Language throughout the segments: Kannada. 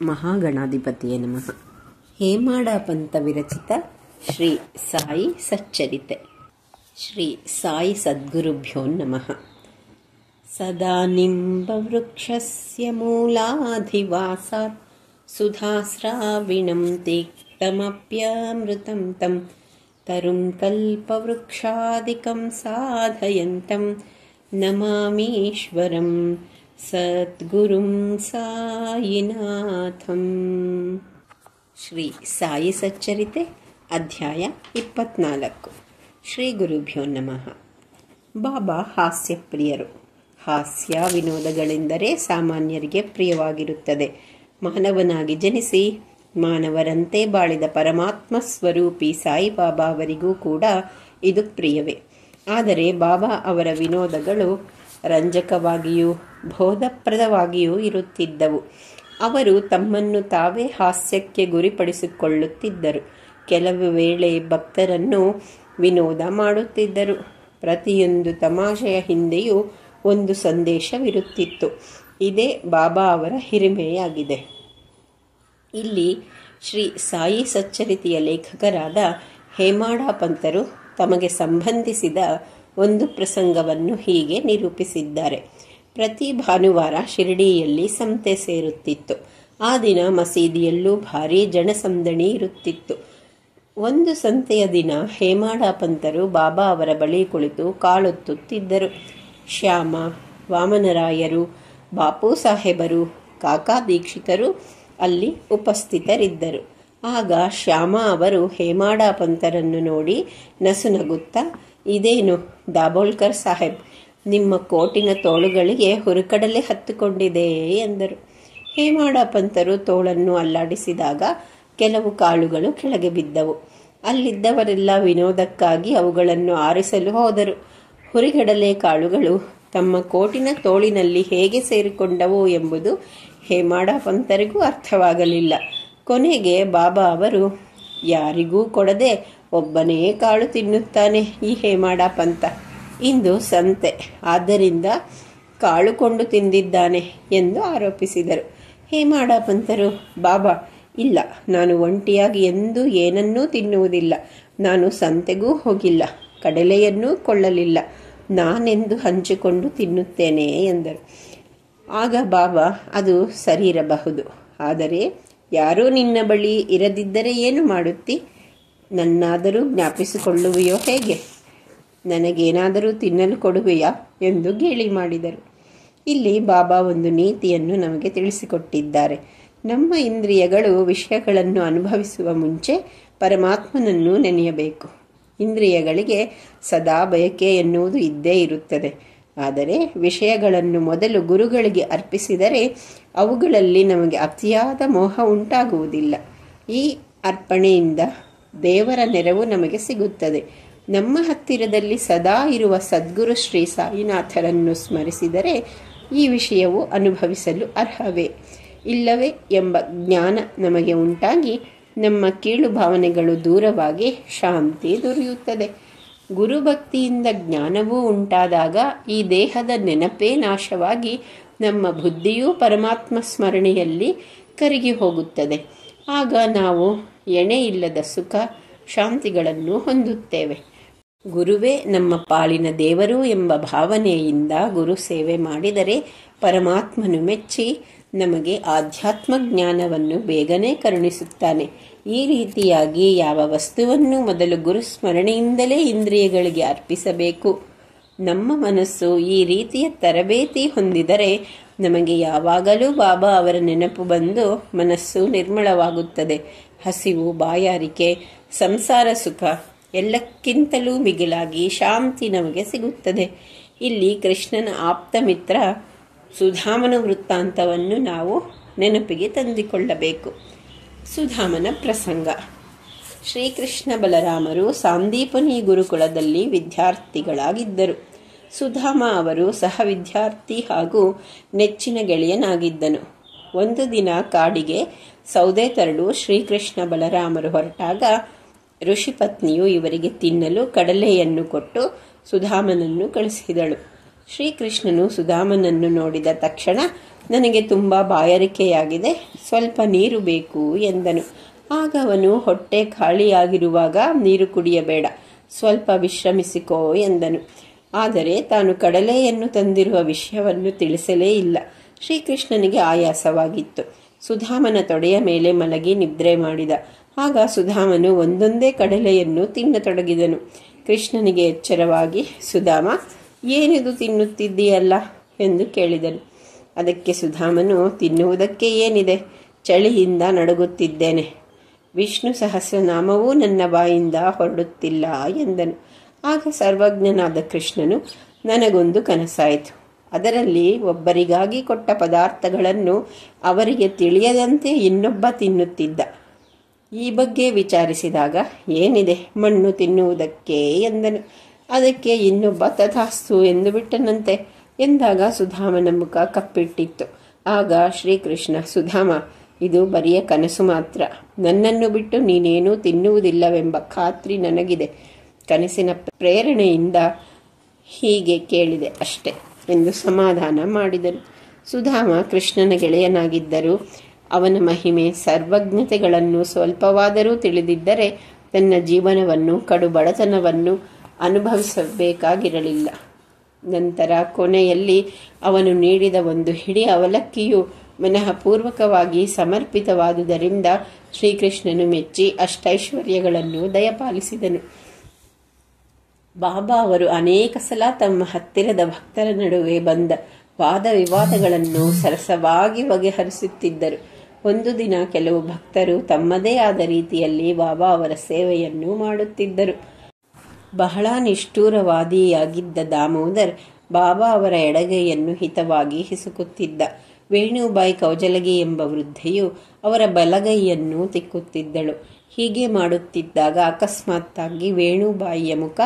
ಮಹಾಗಣಾಧಿಪತಿಯೇ ನಮಃ. ಹೇಮಾಡ ಪಂತ ವಿರಚಿತ ಶ್ರೀ ಸಾಯಿ ಸಚ್ಚರಿತೆ. ಶ್ರೀ ಸಾಯಿ ಸದ್ಗುರುಭ್ಯೋ ನಮಃ. ಸದಾ ನಿಂಬವೃಕ್ಷಸ್ಯ ಮೂಲಾಧಿವಾಸಾತ್ ಸುಧಾಸ್ರಾವಿಣಂ ತಿಕ್ತಮಪ್ಯಮೃತಂ ತಂ ತರುಂ ಕಲ್ಪವೃಕ್ಷಾದಿಕಂ ಸಾಧಯಂತಂ ನಮಾಮೀಶ್ವರಂ ಸದ್ಗುರುಂ ಸಾಯಿನಾಥಂ. ಶ್ರೀ ಸಾಯಿ ಸಚ್ಚರಿತೆ ಅಧ್ಯಾಯ 24. ಶ್ರೀ ಗುರುಭ್ಯೋ ನಮಃ. ಬಾಬಾ ಹಾಸ್ಯಪ್ರಿಯರು. ಹಾಸ್ಯ ವಿನೋದಗಳೆಂದರೆ ಸಾಮಾನ್ಯರಿಗೆ ಪ್ರಿಯವಾಗಿರುತ್ತದೆ. ಮಾನವನಾಗಿ ಜನಿಸಿ ಮಾನವರಂತೆ ಬಾಳಿದ ಪರಮಾತ್ಮ ಸ್ವರೂಪಿ ಸಾಯಿಬಾಬಾ ಅವರಿಗೂ ಕೂಡ ಇದು ಪ್ರಿಯವೇ. ಆದರೆ ಬಾಬಾ ಅವರ ವಿನೋದಗಳು ರಂಜಕವಾಗಿಯೂ ಬೋಧಪ್ರದವಾಗಿಯೂ ಇರುತ್ತಿದ್ದವು. ಅವರು ತಮ್ಮನ್ನು ತಾವೇ ಹಾಸ್ಯಕ್ಕೆ ಗುರಿಪಡಿಸಿಕೊಳ್ಳುತ್ತಿದ್ದರು. ಕೆಲವು ವೇಳೆ ಭಕ್ತರನ್ನು ವಿನೋದ ಮಾಡುತ್ತಿದ್ದರು. ಪ್ರತಿಯೊಂದು ತಮಾಷೆಯ ಹಿಂದೆಯೂ ಒಂದು ಸಂದೇಶವಿರುತ್ತಿತ್ತು. ಇದೇ ಬಾಬಾ ಅವರ ಹಿರಿಮೆಯಾಗಿದೆ. ಇಲ್ಲಿ ಶ್ರೀ ಸಾಯಿ ಸಚ್ಚರಿತೆಯ ಲೇಖಕರಾದ ಹೇಮಾಡ ಪಂತರು ತಮಗೆ ಸಂಬಂಧಿಸಿದ ಒಂದು ಪ್ರಸಂಗವನ್ನು ಹೀಗೆ ನಿರೂಪಿಸಿದ್ದಾರೆ. ಪ್ರತಿ ಭಾನುವಾರ ಶಿರಡಿಯಲ್ಲಿ ಸಂತೆ ಸೇರುತ್ತಿತ್ತು. ಆ ದಿನ ಮಸೀದಿಯಲ್ಲೂ ಭಾರೀ ಜನಸಂದಣಿ ಇರುತ್ತಿತ್ತು. ಒಂದು ಸಂತೆಯ ದಿನ ಹೇಮಾಡ ಪಂತರು ಬಾಬಾ ಅವರ ಬಳಿ ಕುಳಿತು ಕಾಳೊತ್ತುತ್ತಿದ್ದರು. ಶ್ಯಾಮ, ವಾಮನರಾಯರು, ಬಾಪು ಸಾಹೇಬರು, ಕಾಕಾ ದೀಕ್ಷಿತರು ಅಲ್ಲಿ ಉಪಸ್ಥಿತರಿದ್ದರು. ಆಗ ಶ್ಯಾಮ ಅವರು ಹೇಮಾಡ ಪಂತರನ್ನು ನೋಡಿ ನಸುನಗುತ್ತಾ, ಇದೇನು ದಾಬೋಲ್ಕರ್ ಸಾಹೇಬ್, ನಿಮ್ಮ ಕೋಟಿನ ತೋಳುಗಳಿಗೆ ಹುರುಕಡಲೆ ಹತ್ತುಕೊಂಡಿದೆ ಎಂದರು. ಹೇಮಾಡ ಪಂತರು ತೋಳನ್ನು ಅಲ್ಲಾಡಿಸಿದಾಗ ಕೆಲವು ಕಾಳುಗಳು ಕೆಳಗೆ ಬಿದ್ದವು. ಅಲ್ಲಿದ್ದವರೆಲ್ಲ ವಿನೋದಕ್ಕಾಗಿ ಅವುಗಳನ್ನು ಆರಿಸಲು ಹೋದರು. ಹುರಿಗಡಲೆ ಕಾಳುಗಳು ತಮ್ಮ ಕೋಟಿನ ತೋಳಿನಲ್ಲಿ ಹೇಗೆ ಸೇರಿಕೊಂಡವು ಎಂಬುದು ಹೇಮಾಡ ಪಂತರಿಗೂ ಅರ್ಥವಾಗಲಿಲ್ಲ. ಕೊನೆಗೆ ಬಾಬಾ ಅವರು, ಯಾರಿಗೂ ಕೊಡದೆ ಒಬ್ಬನೇ ಕಾಳು ತಿನ್ನುತ್ತಾನೆ ಈ ಹೇಮಾಡ ಪಂತ. ಇಂದು ಸಂತೆ, ಆದ್ದರಿಂದ ಕಾಳು ಕೊಂಡು ತಿಂದಿದ್ದಾನೆ ಎಂದು ಆರೋಪಿಸಿದರು. ಹೇಮಾಡ ಪಂತರು, ಬಾಬಾ, ಇಲ್ಲ, ನಾನು ಒಂಟಿಯಾಗಿ ಎಂದೂ ಏನನ್ನೂ ತಿನ್ನುವುದಿಲ್ಲ. ನಾನು ಸಂತೆಗೂ ಹೋಗಿಲ್ಲ, ಕಡಲೆಯನ್ನೂ ಕೊಳ್ಳಲಿಲ್ಲ. ನಾನೆಂದು ಹಂಚಿಕೊಂಡು ತಿನ್ನುತ್ತೇನೆ ಎಂದರು. ಆಗ ಬಾಬಾ, ಅದು ಸರಿಯಿರಬಹುದು, ಆದರೆ ಯಾರೂ ನಿನ್ನ ಬಳಿ ಇರದಿದ್ದರೆ ಏನು ಮಾಡುತ್ತಿ? ನನ್ನಾದರೂ ಜ್ಞಾಪಿಸಿಕೊಳ್ಳುವೆಯೋ ಹೇಗೆ? ನನಗೇನಾದರೂ ತಿನ್ನಲು ಕೊಡುವೆಯಾ ಎಂದು ಗೇಲಿ ಮಾಡಿದರು. ಇಲ್ಲಿ ಬಾಬಾ ಒಂದು ನೀತಿಯನ್ನು ನಮಗೆ ತಿಳಿಸಿಕೊಟ್ಟಿದ್ದಾರೆ. ನಮ್ಮ ಇಂದ್ರಿಯಗಳು ವಿಷಯಗಳನ್ನು ಅನುಭವಿಸುವ ಮುಂಚೆ ಪರಮಾತ್ಮನನ್ನು ನೆನೆಯಬೇಕು. ಇಂದ್ರಿಯಗಳಿಗೆ ಸದಾ ಬಯಕೆ ಎನ್ನುವುದು ಇದ್ದೇ ಇರುತ್ತದೆ. ಆದರೆ ವಿಷಯಗಳನ್ನು ಮೊದಲು ಗುರುಗಳಿಗೆ ಅರ್ಪಿಸಿದರೆ ಅವುಗಳಲ್ಲಿ ನಮಗೆ ಅತಿಯಾದ ಮೋಹ ಉಂಟಾಗುವುದಿಲ್ಲ. ಈ ಅರ್ಪಣೆಯಿಂದ ದೇವರ ನೆರವು ನಮಗೆ ಸಿಗುತ್ತದೆ. ನಮ್ಮ ಹತ್ತಿರದಲ್ಲಿ ಸದಾ ಇರುವ ಸದ್ಗುರು ಶ್ರೀ ಸಾಯಿನಾಥರನ್ನು ಸ್ಮರಿಸಿದರೆ ಈ ವಿಷಯವು ಅನುಭವಿಸಲು ಅರ್ಹವೇ ಇಲ್ಲವೇ ಎಂಬ ಜ್ಞಾನ ನಮಗೆ ಉಂಟಾಗಿ ನಮ್ಮ ಕೀಳು ಭಾವನೆಗಳು ದೂರವಾಗಿ ಶಾಂತಿ ದೊರೆಯುತ್ತದೆ. ಗುರುಭಕ್ತಿಯಿಂದ ಜ್ಞಾನವೂ ಉಂಟಾದಾಗ ಈ ದೇಹದ ನೆನಪೇ ನಾಶವಾಗಿ ನಮ್ಮ ಬುದ್ಧಿಯೂ ಪರಮಾತ್ಮ ಸ್ಮರಣೆಯಲ್ಲಿ ಕರಗಿ ಹೋಗುತ್ತದೆ. ಆಗ ನಾವು ಎಣೆ ಇಲ್ಲದ ಸುಖ ಶಾಂತಿಗಳನ್ನು ಹೊಂದುತ್ತೇವೆ. ಗುರುವೇ ನಮ್ಮ ಪಾಲಿನ ದೇವರು ಎಂಬ ಭಾವನೆಯಿಂದ ಗುರು ಸೇವೆ ಮಾಡಿದರೆ ಪರಮಾತ್ಮನು ಮೆಚ್ಚಿ ನಮಗೆ ಆಧ್ಯಾತ್ಮ ಜ್ಞಾನವನ್ನು ಬೇಗನೆ ಕರುಣಿಸುತ್ತಾನೆ. ಈ ರೀತಿಯಾಗಿ ಯಾವ ವಸ್ತುವನ್ನು ಮೊದಲು ಗುರು ಸ್ಮರಣೆಯಿಂದಲೇ ಇಂದ್ರಿಯಗಳಿಗೆ ಅರ್ಪಿಸಬೇಕು. ನಮ್ಮ ಮನಸ್ಸು ಈ ರೀತಿಯ ತರಬೇತಿ ಹೊಂದಿದರೆ ನಮಗೆ ಯಾವಾಗಲೂ ಬಾಬಾ ಅವರ ನೆನಪು ಬಂದು ಮನಸ್ಸು ನಿರ್ಮಲವಾಗುತ್ತದೆ. ಹಸಿವು, ಬಾಯಾರಿಕೆ, ಸಂಸಾರ ಸುಖ ಎಲ್ಲಕ್ಕಿಂತಲೂ ಮಿಗಿಲಾಗಿ ಶಾಂತಿ ನಮಗೆ ಸಿಗುತ್ತದೆ. ಇಲ್ಲಿ ಕೃಷ್ಣನ ಆಪ್ತ ಮಿತ್ರ ಸುಧಾಮನ ವೃತ್ತಾಂತವನ್ನು ನಾವು ನೆನಪಿಗೆ ತಂದುಕೊಳ್ಳಬೇಕು. ಸುಧಾಮನ ಪ್ರಸಂಗ. ಶ್ರೀಕೃಷ್ಣ ಬಲರಾಮರು ಸಾಂದೀಪನಿ ಗುರುಕುಲದಲ್ಲಿ ವಿದ್ಯಾರ್ಥಿಗಳಾಗಿದ್ದರು. ಸುಧಾಮ ಅವರು ಸಹ ವಿದ್ಯಾರ್ಥಿ ಹಾಗೂ ನೆಚ್ಚಿನ ಗೆಳೆಯನಾಗಿದ್ದನು. ಒಂದು ದಿನ ಕಾಡಿಗೆ ಸೌದೆ ತರಲು ಶ್ರೀಕೃಷ್ಣ ಬಲರಾಮರು ಹೊರಟಾಗ ಋಷಿಪತ್ನಿಯು ಇವರಿಗೆ ತಿನ್ನಲು ಕಡಲೆಯನ್ನು ಕೊಟ್ಟು ಸುಧಾಮನನ್ನು ಕಳಿಸಿದಳು. ಶ್ರೀಕೃಷ್ಣನು ಸುಧಾಮನನ್ನು ನೋಡಿದ ತಕ್ಷಣ, ನನಗೆ ತುಂಬ ಬಾಯಾರಿಕೆಯಾಗಿದೆ, ಸ್ವಲ್ಪ ನೀರು ಬೇಕು ಎಂದನು. ಆಗ ಅವನು, ಹೊಟ್ಟೆ ಖಾಲಿಯಾಗಿರುವಾಗ ನೀರು ಕುಡಿಯಬೇಡ, ಸ್ವಲ್ಪ ವಿಶ್ರಮಿಸಿಕೋ ಎಂದನು. ಆದರೆ ತಾನು ಕಡಲೆಯನ್ನು ತಂದಿರುವ ವಿಷಯವನ್ನು ತಿಳಿಸಲೇ ಇಲ್ಲ. ಶ್ರೀಕೃಷ್ಣನಿಗೆ ಆಯಾಸವಾಗಿತ್ತು. ಸುಧಾಮನ ತೊಡೆಯ ಮೇಲೆ ಮಲಗಿ ನಿದ್ರೆ ಮಾಡಿದ. ಆಗ ಸುಧಾಮನು ಒಂದೊಂದೇ ಕಡಲೆಯನ್ನು ತಿನ್ನತೊಡಗಿದನು. ಕೃಷ್ಣನಿಗೆ ಎಚ್ಚರವಾಗಿ, ಸುಧಾಮ, ಏನಿದು ತಿನ್ನುತ್ತಿದ್ದೀಯಲ್ಲ ಎಂದು ಕೇಳಿದನು. ಅದಕ್ಕೆ ಸುಧಾಮನು, ತಿನ್ನುವುದಕ್ಕೆ ಏನಿದೆ, ಚಳಿಯಿಂದ ನಡುಗುತ್ತಿದ್ದೇನೆ, ವಿಷ್ಣು ಸಹಸ್ರನಾಮವೂ ನನ್ನ ಬಾಯಿಂದ ಹೊರಡುತ್ತಿಲ್ಲ ಎಂದನು. ಆಗ ಸರ್ವಜ್ಞನಾದ ಕೃಷ್ಣನು, ನನಗೊಂದು ಕನಸಾಯಿತು. ಅದರಲ್ಲಿ ಒಬ್ಬರಿಗಾಗಿ ಕೊಟ್ಟ ಪದಾರ್ಥಗಳನ್ನು ಅವರಿಗೆ ತಿಳಿಯದಂತೆ ಇನ್ನೊಬ್ಬ ತಿನ್ನುತ್ತಿದ್ದ. ಈ ಬಗ್ಗೆ ವಿಚಾರಿಸಿದಾಗ, ಏನಿದೆ, ಮಣ್ಣು ತಿನ್ನುವುದಕ್ಕೆ ಎಂದನು. ಅದಕ್ಕೆ ಇನ್ನೊಬ್ಬ, ತಥಾಸ್ತು ಎಂದು ಬಿಟ್ಟನಂತೆ ಎಂದಾಗ ಸುಧಾಮನ ಮುಖ ಕಪ್ಪಿಟ್ಟಿತ್ತು. ಆಗ ಶ್ರೀಕೃಷ್ಣ, ಸುಧಾಮ, ಇದು ಬರಿಯ ಕನಸು ಮಾತ್ರ. ನನ್ನನ್ನು ಬಿಟ್ಟು ನೀನೇನೂ ತಿನ್ನುವುದಿಲ್ಲವೆಂಬ ಖಾತ್ರಿ ನನಗಿದೆ. ಕನಸಿನ ಪ್ರೇರಣೆಯಿಂದ ಹೀಗೆ ಕೇಳಿದೆ ಅಷ್ಟೆ ಎಂದು ಸಮಾಧಾನ ಮಾಡಿದನು. ಸುಧಾಮ ಕೃಷ್ಣನ ಗೆಳೆಯನಾಗಿದ್ದರೂ ಅವನ ಮಹಿಮೆ, ಸರ್ವಜ್ಞತೆಗಳನ್ನು ಸ್ವಲ್ಪವಾದರೂ ತಿಳಿದಿದ್ದರೆ ತನ್ನ ಜೀವನವನ್ನು, ಕಡು ಬಡತನವನ್ನು ಅನುಭವಿಸಬೇಕಾಗಿರಲಿಲ್ಲ. ನಂತರ ಕೊನೆಯಲ್ಲಿ ಅವನು ನೀಡಿದ ಒಂದು ಹಿಡಿ ಅವಲಕ್ಕಿಯು ಮನಃಪೂರ್ವಕವಾಗಿ ಸಮರ್ಪಿತವಾದುದರಿಂದ ಶ್ರೀಕೃಷ್ಣನು ಮೆಚ್ಚಿ ಅಷ್ಟೈಶ್ವರ್ಯಗಳನ್ನು ದಯಪಾಲಿಸಿದನು. ಬಾಬಾ ಅವರು ಅನೇಕ ಸಲ ತಮ್ಮ ಹತ್ತಿರದ ಭಕ್ತರ ನಡುವೆ ಬಂದ ವಾದ ವಿವಾದಗಳನ್ನು ಸರಸವಾಗಿ ಬಗೆಹರಿಸುತ್ತಿದ್ದರು. ಒಂದು ದಿನ ಕೆಲವು ಭಕ್ತರು ತಮ್ಮದೇ ಆದ ರೀತಿಯಲ್ಲಿ ಬಾಬಾ ಅವರ ಸೇವೆಯನ್ನು ಮಾಡುತ್ತಿದ್ದರು. ಬಹಳ ನಿಷ್ಠೂರವಾದಿಯಾಗಿದ್ದ ದಾಮೋದರ್ ಬಾಬಾ ಅವರ ಎಡಗೈಯನ್ನು ಹಿತವಾಗಿ ಹಿಸುಕುತ್ತಿದ್ದ. ವೇಣುಬಾಯಿ ಕೌಜಲಗಿ ಎಂಬ ವೃದ್ಧೆಯು ಅವರ ಬಲಗೈಯನ್ನು ತಿಕ್ಕುತ್ತಿದ್ದಳು. ಹೀಗೆ ಮಾಡುತ್ತಿದ್ದಾಗ ಅಕಸ್ಮಾತ್ತಾಗಿ ವೇಣುಬಾಯಿಯ ಮುಖ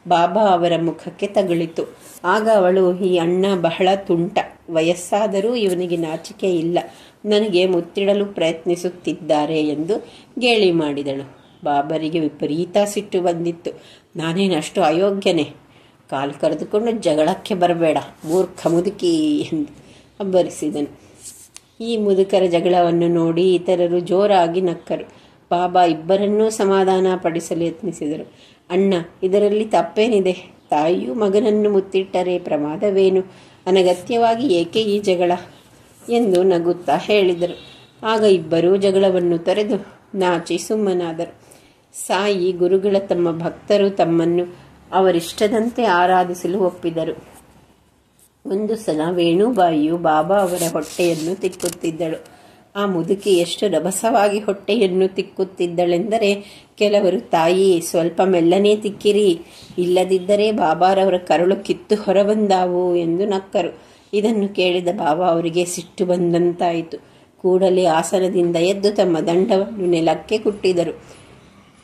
ಬಾಬಾ ಅವರ ಮುಖಕ್ಕೆ ತಗುಲಿತು. ಆಗ ಅವಳು, ಈ ಅಣ್ಣ ಬಹಳ ತುಂಟ, ವಯಸ್ಸಾದರೂ ಇವನಿಗೆ ನಾಚಿಕೆ ಇಲ್ಲ, ನನಗೆ ಮುತ್ತಿಡಲು ಪ್ರಯತ್ನಿಸುತ್ತಿದ್ದಾರೆ ಎಂದು ಗೇಲಿ ಮಾಡಿದಳು. ಬಾಬರಿಗೆ ವಿಪರೀತ ಸಿಟ್ಟು ಬಂದಿತ್ತು. ನಾನೇನಷ್ಟು ಅಯೋಗ್ಯನೇ, ಕಾಲು ಕರೆದುಕೊಂಡು ಜಗಳಕ್ಕೆ ಬರಬೇಡ, ಮೂರ್ಖ ಮುದುಕಿ ಎಂದು ಅಬ್ಬರಿಸಿದನು. ಈ ಮುದುಕರ ಜಗಳವನ್ನು ನೋಡಿ ಇತರರು ಜೋರಾಗಿ ನಕ್ಕರು. ಬಾಬಾ ಇಬ್ಬರನ್ನೂ ಸಮಾಧಾನ ಪಡಿಸಲು ಯತ್ನಿಸಿದರು. ಅಣ್ಣ, ಇದರಲ್ಲಿ ತಪ್ಪೇನಿದೆ? ತಾಯಿಯು ಮಗನನ್ನು ಮುತ್ತಿಟ್ಟರೆ ಪ್ರಮಾದವೇನು? ಅನಗತ್ಯವಾಗಿ ಏಕೆ ಈ ಜಗಳ ಎಂದು ನಗುತ್ತಾ ಹೇಳಿದರು. ಆಗ ಇಬ್ಬರೂ ಜಗಳವನ್ನು ತೊರೆದು ನಾಚಿ ಸುಮ್ಮನಾದರು. ಸಾಯಿ ಗುರುಗಳ ತಮ್ಮ ಭಕ್ತರು ತಮ್ಮನ್ನು ಅವರಿಷ್ಟದಂತೆ ಆರಾಧಿಸಲು ಒಪ್ಪಿದರು. ಒಂದು ಸಲ ವೇಣುಬಾಯಿಯು ಬಾಬಾ ಅವರ ಹೊಟ್ಟೆಯನ್ನು ತಿಕ್ಕುತ್ತಿದ್ದಳು. ಆ ಮುದುಕಿ ಎಷ್ಟು ರಭಸವಾಗಿ ಹೊಟ್ಟೆಯನ್ನು ತಿಕ್ಕುತ್ತಿದ್ದಳೆಂದರೆ, ಕೆಲವರು, ತಾಯಿ ಸ್ವಲ್ಪ ಮೆಲ್ಲನೆ ತಿಕ್ಕಿರಿ, ಇಲ್ಲದಿದ್ದರೆ ಬಾಬಾರವರ ಕರುಳು ಕಿತ್ತು ಹೊರಬಂದಾವು ಎಂದು ನಕ್ಕರು. ಇದನ್ನು ಕೇಳಿದ ಬಾಬಾ ಅವರಿಗೆ ಸಿಟ್ಟು ಬಂದಂತಾಯಿತು. ಕೂಡಲೇ ಆಸನದಿಂದ ಎದ್ದು ತಮ್ಮ ದಂಡವನ್ನು ನೆಲಕ್ಕೆ ಕುಟ್ಟಿದರು.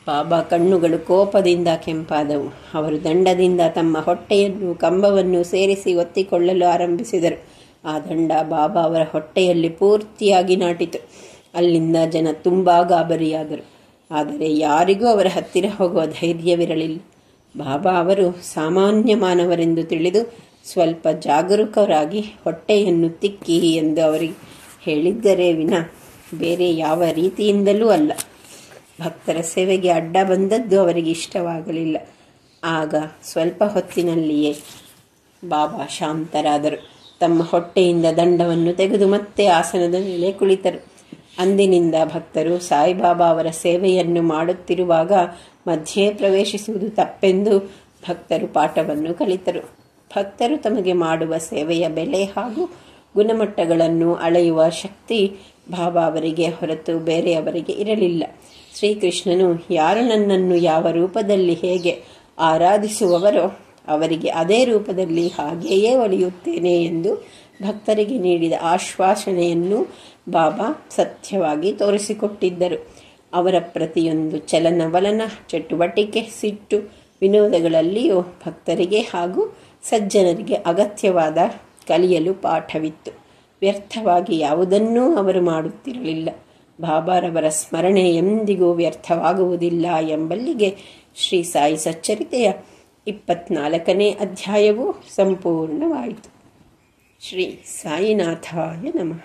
ಬಾಬಾ ಕಣ್ಣುಗಳು ಕೋಪದಿಂದ ಕೆಂಪಾದವು. ಅವರು ದಂಡದಿಂದ ತಮ್ಮ ಹೊಟ್ಟೆಯನ್ನು, ಕಂಬವನ್ನು ಸೇರಿಸಿ ಒತ್ತಿಕೊಳ್ಳಲು ಆರಂಭಿಸಿದರು. ಆ ದಂಡ ಬಾಬಾ ಅವರ ಹೊಟ್ಟೆಯಲ್ಲಿ ಪೂರ್ತಿಯಾಗಿ ನಾಟಿತು. ಅಲ್ಲಿಂದ ಜನ ತುಂಬಾ ಗಾಬರಿಯಾದರು. ಆದರೆ ಯಾರಿಗೂ ಅವರ ಹತ್ತಿರ ಹೋಗುವ ಧೈರ್ಯವಿರಲಿಲ್ಲ. ಬಾಬಾ ಅವರು ಸಾಮಾನ್ಯ ಮಾನವರೆಂದು ತಿಳಿದು ಸ್ವಲ್ಪ ಜಾಗರೂಕರಾಗಿ ಹೊಟ್ಟೆಯನ್ನು ತಿಕ್ಕಿ ಎಂದು ಅವರಿಗೆ ಹೇಳಿದ್ದರೇ ವಿನ ಬೇರೆ ಯಾವ ರೀತಿಯಿಂದಲೂ ಅಲ್ಲ. ಭಕ್ತರ ಸೇವೆಗೆ ಅಡ್ಡ ಬಂದದ್ದು ಅವರಿಗೆ ಇಷ್ಟವಾಗಲಿಲ್ಲ. ಆಗ ಸ್ವಲ್ಪ ಹೊತ್ತಿನಲ್ಲಿಯೇ ಬಾಬಾ ಶಾಂತರಾದರು. ತಮ್ಮ ಹೊಟ್ಟೆಯಿಂದ ದಂಡವನ್ನು ತೆಗೆದು ಮತ್ತೆ ಆಸನದ ಮೇಲೆ ಕುಳಿತರು. ಅಂದಿನಿಂದ ಭಕ್ತರು ಸಾಯಿಬಾಬಾ ಅವರ ಸೇವೆಯನ್ನು ಮಾಡುತ್ತಿರುವಾಗ ಮಧ್ಯೆ ಪ್ರವೇಶಿಸುವುದು ತಪ್ಪೆಂದು ಭಕ್ತರು ಪಾಠವನ್ನು ಕಲಿತರು. ಭಕ್ತರು ತಮಗೆ ಮಾಡುವ ಸೇವೆಯ ಬೆಲೆ ಹಾಗೂ ಗುಣಮಟ್ಟಗಳನ್ನು ಅಳೆಯುವ ಶಕ್ತಿ ಬಾಬಾ ಅವರಿಗೆ ಹೊರತು ಬೇರೆಯವರಿಗೆ ಇರಲಿಲ್ಲ. ಶ್ರೀಕೃಷ್ಣನು, ಯಾರು ನನ್ನನ್ನು ಯಾವ ರೂಪದಲ್ಲಿ ಹೇಗೆ ಆರಾಧಿಸುವವರೋ ಅವರಿಗೆ ಅದೇ ರೂಪದಲ್ಲಿ ಹಾಗೆಯೇ ಒಲಿಯುತ್ತೇನೆ ಎಂದು ಭಕ್ತರಿಗೆ ನೀಡಿದ ಆಶ್ವಾಸನೆಯನ್ನು ಬಾಬಾ ಸತ್ಯವಾಗಿ ತೋರಿಸಿಕೊಟ್ಟಿದ್ದರು. ಅವರ ಪ್ರತಿಯೊಂದು ಚಲನವಲನ, ಚಟುವಟಿಕೆ, ಸಿಟ್ಟು, ವಿನೋದಗಳಲ್ಲಿಯೂ ಭಕ್ತರಿಗೆ ಹಾಗೂ ಸಜ್ಜನರಿಗೆ ಅಗತ್ಯವಾದ ಕಲಿಯಲು ಪಾಠವಿತ್ತು. ವ್ಯರ್ಥವಾಗಿ ಯಾವುದನ್ನೂ ಅವರು ಮಾಡುತ್ತಿರಲಿಲ್ಲ. ಬಾಬಾರವರ ಸ್ಮರಣೆ ಎಂದಿಗೂ ವ್ಯರ್ಥವಾಗುವುದಿಲ್ಲ ಎಂಬಲ್ಲಿಗೆ ಶ್ರೀ ಸಾಯಿ ಸಚ್ಚರಿತೆಯ 24ನೇ ಅಧ್ಯಾಯವೂ ಸಂಪೂರ್ಣವಾಯಿತು. ಶ್ರೀ ಸಾಯಿನಾಥಾಯ ನಮಃ.